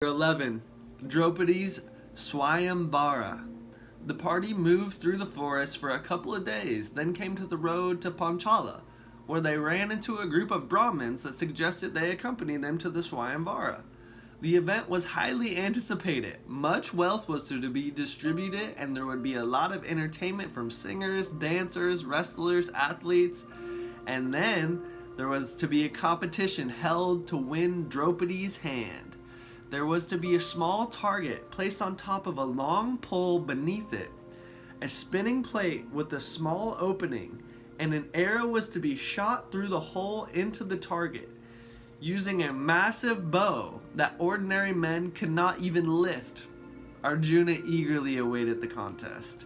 11. Draupadis Syamvara. The party moved through the forest for a couple of days, then came to the road to Panchala, where they ran into a group of Brahmins that suggested they accompany them to the Syamvara. The event was highly anticipated. Much wealth was to be distributed, and there would be a lot of entertainment from singers, dancers, wrestlers, athletes, and then there was to be a competition held to win Draupadi's hand. There was to be a small target placed on top of a long pole beneath it, a spinning plate with a small opening, and an arrow was to be shot through the hole into the target, using a massive bow that ordinary men could not even lift. Arjuna eagerly awaited the contest.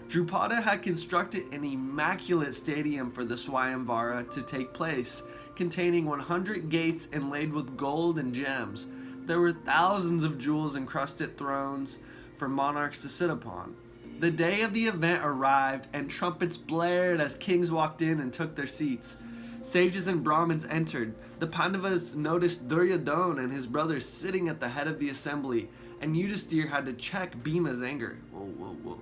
Drupada had constructed an immaculate stadium for the Syamvara to take place, containing 100 gates inlaid with gold and gems. There were thousands of jewels-encrusted thrones for monarchs to sit upon. The day of the event arrived, and trumpets blared as kings walked in and took their seats. Sages and Brahmins entered. The Pandavas noticed Duryodhana and his brothers sitting at the head of the assembly, and Yudhisthira had to check Bhima's anger. Whoa.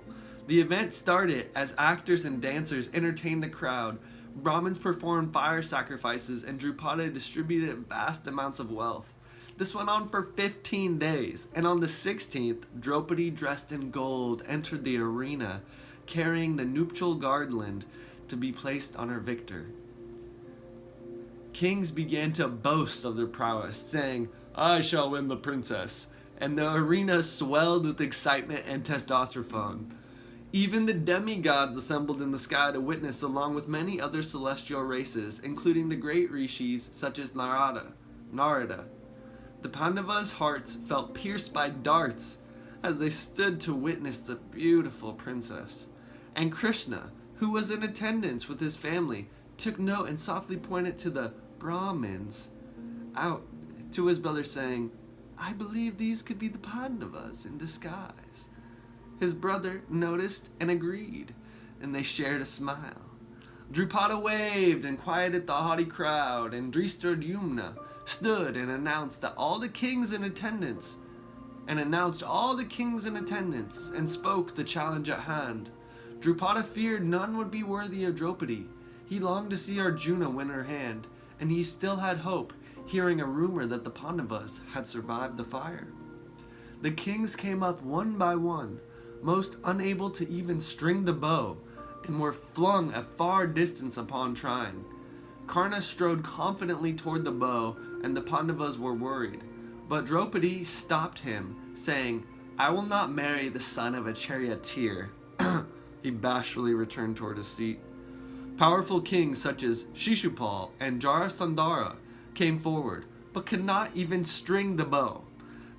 The event started as actors and dancers entertained the crowd. Brahmins performed fire sacrifices, and Drupada distributed vast amounts of wealth. This went on for 15 days, and on the 16th, Draupadi, dressed in gold, entered the arena, carrying the nuptial garland to be placed on her victor. Kings began to boast of their prowess, saying, "I shall win the princess," and the arena swelled with excitement and testosterone. Even the demigods assembled in the sky to witness, along with many other celestial races, including the great rishis such as Narada. The Pandavas' hearts felt pierced by darts as they stood to witness the beautiful princess. And Krishna, who was in attendance with his family, took note and softly pointed to the Brahmins out to his brother, saying, "I believe these could be the Pandavas in disguise." His brother noticed and agreed, and they shared a smile. Drupada waved and quieted the haughty crowd, and Drishtadyumna stood and announced all the kings in attendance, and spoke the challenge at hand. Drupada feared none would be worthy of Draupadi. He longed to see Arjuna win her hand, and he still had hope, hearing a rumor that the Pandavas had survived the fire. The kings came up one by one, most unable to even string the bow, and were flung a far distance upon trying. Karna strode confidently toward the bow, and the Pandavas were worried. But Draupadi stopped him, saying, "I will not marry the son of a charioteer." He bashfully returned toward his seat. Powerful kings such as Shishupal and Jarasandhara came forward, but could not even string the bow.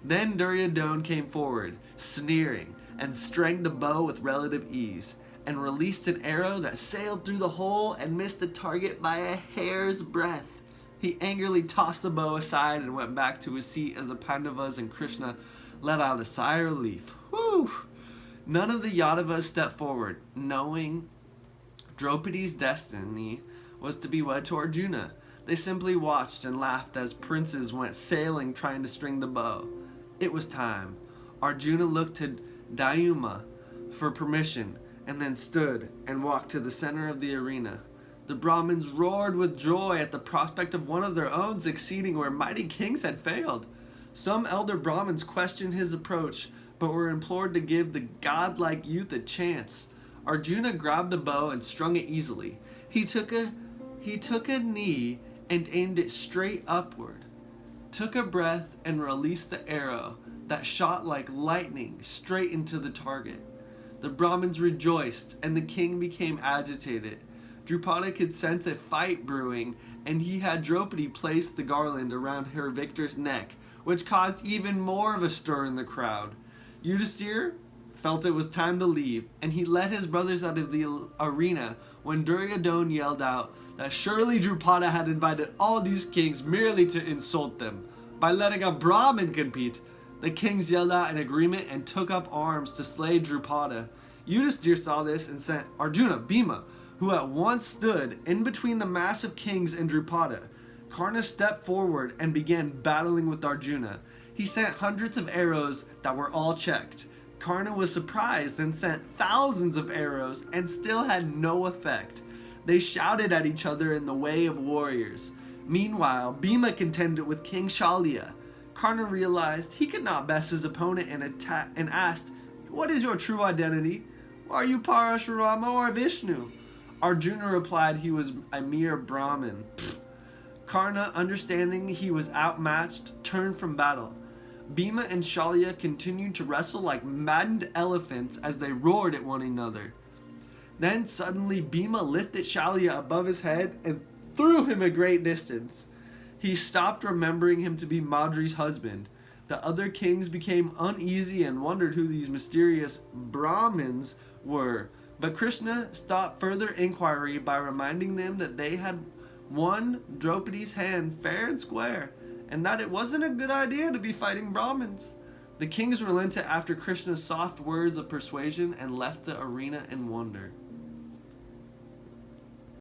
Then Duryodhana came forward, sneering, and strung the bow with relative ease, and released an arrow that sailed through the hole and missed the target by a hair's breadth. He angrily tossed the bow aside and went back to his seat as the Pandavas and Krishna let out a sigh of relief. Whew! None of the Yadavas stepped forward, knowing Draupadi's destiny was to be wed to Arjuna. They simply watched and laughed as princes went sailing trying to string the bow. It was time. Arjuna looked to Dayuma for permission, and then stood and walked to the center of the arena. The Brahmins roared with joy at the prospect of one of their own succeeding where mighty kings had failed. Some elder Brahmins questioned his approach, but were implored to give the godlike youth a chance. Arjuna grabbed the bow and strung it easily. He took a knee and aimed it straight upward, took a breath and released the arrow that shot like lightning straight into the target. The Brahmins rejoiced, and the king became agitated. Drupada could sense a fight brewing, and he had Draupadi place the garland around her victor's neck, which caused even more of a stir in the crowd. Yudhisthira felt it was time to leave, and he led his brothers out of the arena when Duryodhana yelled out that surely Drupada had invited all these kings merely to insult them by letting a Brahmin compete. The kings yelled out in agreement and took up arms to slay Drupada. Yudhisthira saw this and sent Arjuna, Bhima, who at once stood in between the massive kings and Drupada. Karna stepped forward and began battling with Arjuna. He sent hundreds of arrows that were all checked. Karna was surprised and sent thousands of arrows and still had no effect. They shouted at each other in the way of warriors. Meanwhile, Bhima contended with King Shalya. Karna realized he could not best his opponent and asked, "What is your true identity? Are you Parashurama or Vishnu?" Arjuna replied he was a mere Brahmin. Karna, understanding he was outmatched, turned from battle. Bhima and Shalya continued to wrestle like maddened elephants as they roared at one another. Then suddenly Bhima lifted Shalya above his head and threw him a great distance. He stopped, remembering him to be Madri's husband. The other kings became uneasy and wondered who these mysterious Brahmins were. But Krishna stopped further inquiry by reminding them that they had won Draupadi's hand fair and square, and that it wasn't a good idea to be fighting Brahmins. The kings relented after Krishna's soft words of persuasion and left the arena in wonder.